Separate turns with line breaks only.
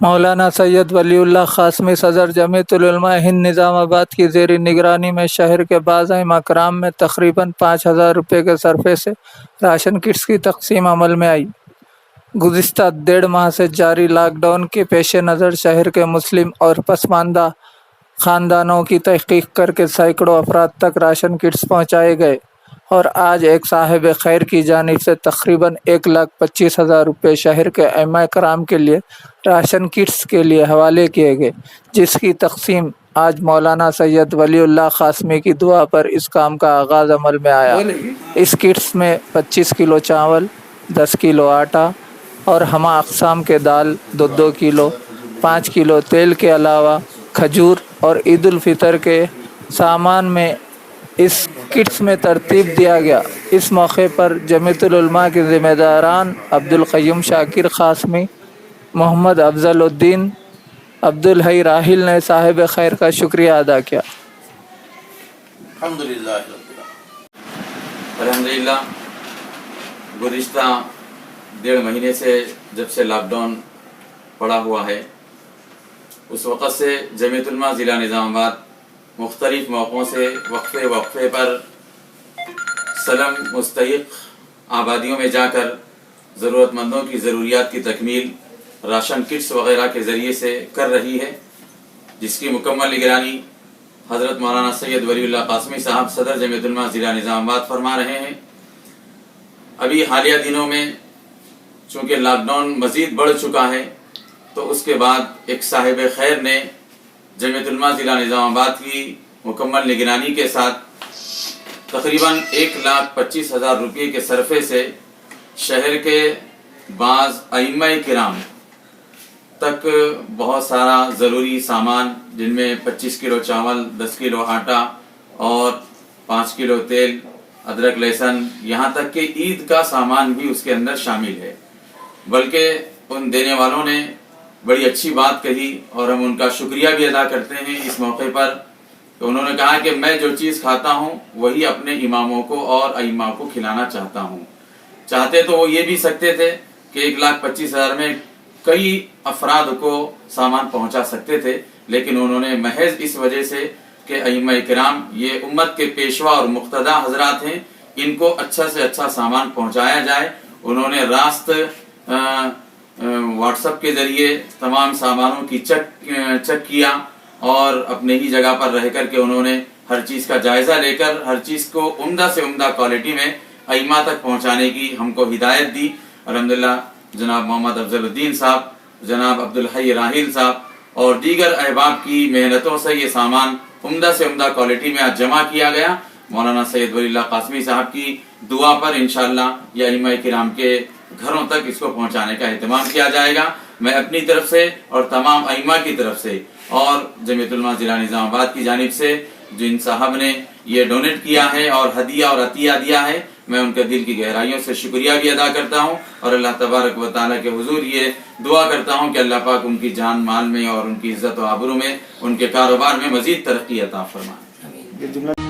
مولانا سید ولی اللہ قاسمی صدر جمعیت العلماء ہند نظام آباد کی زیر نگرانی میں شہر کے بعض ائمہ کرام میں تقریباً 5,000 روپے کے صرفے سے راشن کٹس کی تقسیم عمل میں آئی۔ گزشتہ 1.5 ماہ سے جاری لاک ڈاؤن کے پیش نظر شہر کے مسلم اور پسماندہ خاندانوں کی تحقیق کر کے سینکڑوں افراد تک راشن کٹس پہنچائے گئے اور آج ایک صاحب خیر کی جانب سے تقریباً 1,25,000 روپے شہر کے ائمہ کرام کے لیے راشن کٹس کے لیے حوالے کیے گئے، جس کی تقسیم آج مولانا سید ولی اللہ قاسمی کی دعا پر اس کام کا آغاز عمل میں آیا۔ اس کٹس میں 25 کلو چاول، 10 کلو آٹا اور ہمہ اقسام کے دال 2 کلو، 5 کلو تیل کے علاوہ کھجور اور عید الفطر کے سامان میں اس کٹس میں ترتیب دیا گیا۔ اس موقع پر جمعیت العلماء کے ذمہ داران عبدالقیوم شاکر قاسمی، محمد افضل الدین، عبدالحی راحل نے صاحب خیر کا شکریہ ادا کیا۔
الحمدللہ گزشتہ 1.5 مہینے سے جب سے لاک ڈاؤن پڑا ہوا ہے، اس وقت سے جمعیت العلماء ضلع نظام آباد مختلف موقعوں سے وقفے پر سلم مستحق آبادیوں میں جا کر ضرورت مندوں کی ضروریات کی تکمیل راشن کٹس وغیرہ کے ذریعے سے کر رہی ہے، جس کی مکمل نگرانی حضرت مولانا سید ولی اللہ قاسمی صاحب صدر جمعیت العلماء ضلع نظام آباد فرما رہے ہیں۔ ابھی حالیہ دنوں میں چونکہ لاک ڈاؤن مزید بڑھ چکا ہے، تو اس کے بعد ایک صاحب خیر نے جمعیت العلماء ضلع نظام آباد کی مکمل نگرانی کے ساتھ تقریباً 1,25,000 روپے کے صرفے سے شہر کے بعض ائمہ کرام تک بہت سارا ضروری سامان، جن میں 25 کلو چاول، 10 کلو آٹا اور 5 کلو تیل، ادرک لہسن، یہاں تک کہ عید کا سامان بھی اس کے اندر شامل ہے۔ بلکہ ان دینے والوں نے بڑی اچھی بات کہی اور ہم ان کا شکریہ بھی ادا کرتے ہیں اس موقع پر، کہ انہوں نے کہا کہ میں جو چیز کھاتا ہوں وہی اپنے اماموں کو اور ائمہ کو کھلانا چاہتا ہوں۔ چاہتے تو وہ یہ بھی سکتے تھے کہ 1,25,000 میں کئی افراد کو سامان پہنچا سکتے تھے، لیکن انہوں نے محض اس وجہ سے کہ ائمہ کرام یہ امت کے پیشوا اور مقتدیٰ حضرات ہیں، ان کو اچھا سے اچھا سامان پہنچایا جائے، انہوں نے راست واٹس ایپ کے ذریعے تمام سامانوں کی چیک کیا اور اپنے ہی جگہ پر رہ کر کے انہوں نے ہر چیز کا جائزہ لے کر ہر چیز کو عمدہ سے عمدہ کوالٹی میں ائمہ تک پہنچانے کی ہم کو ہدایت دی۔ الحمدللہ جناب محمد افضل الدین صاحب، جناب عبدالحی راحل صاحب اور دیگر احباب کی محنتوں سے یہ سامان عمدہ سے عمدہ کوالٹی میں آج جمع کیا گیا۔ مولانا سید ولی اللہ قاسمی صاحب کی دعا پر انشاءاللہ یہ ائمہ کرام کے گھروں تک اس کو پہنچانے کا اہتمام کیا جائے گا۔ میں اپنی طرف سے اور تمام ائمہ کی طرف سے اور جمعیت العلماء ضلع نظام آباد کی جانب سے جن صاحب نے یہ ڈونیٹ کیا ہے اور ہدیہ اور عطیہ دیا ہے، میں ان کے دل کی گہرائیوں سے شکریہ بھی ادا کرتا ہوں اور اللہ تبارک و تعالیٰ کے حضور یہ دعا کرتا ہوں کہ اللہ پاک ان کی جان مال میں اور ان کی عزت و آبرو میں، ان کے کاروبار میں مزید ترقی عطا فرمائے۔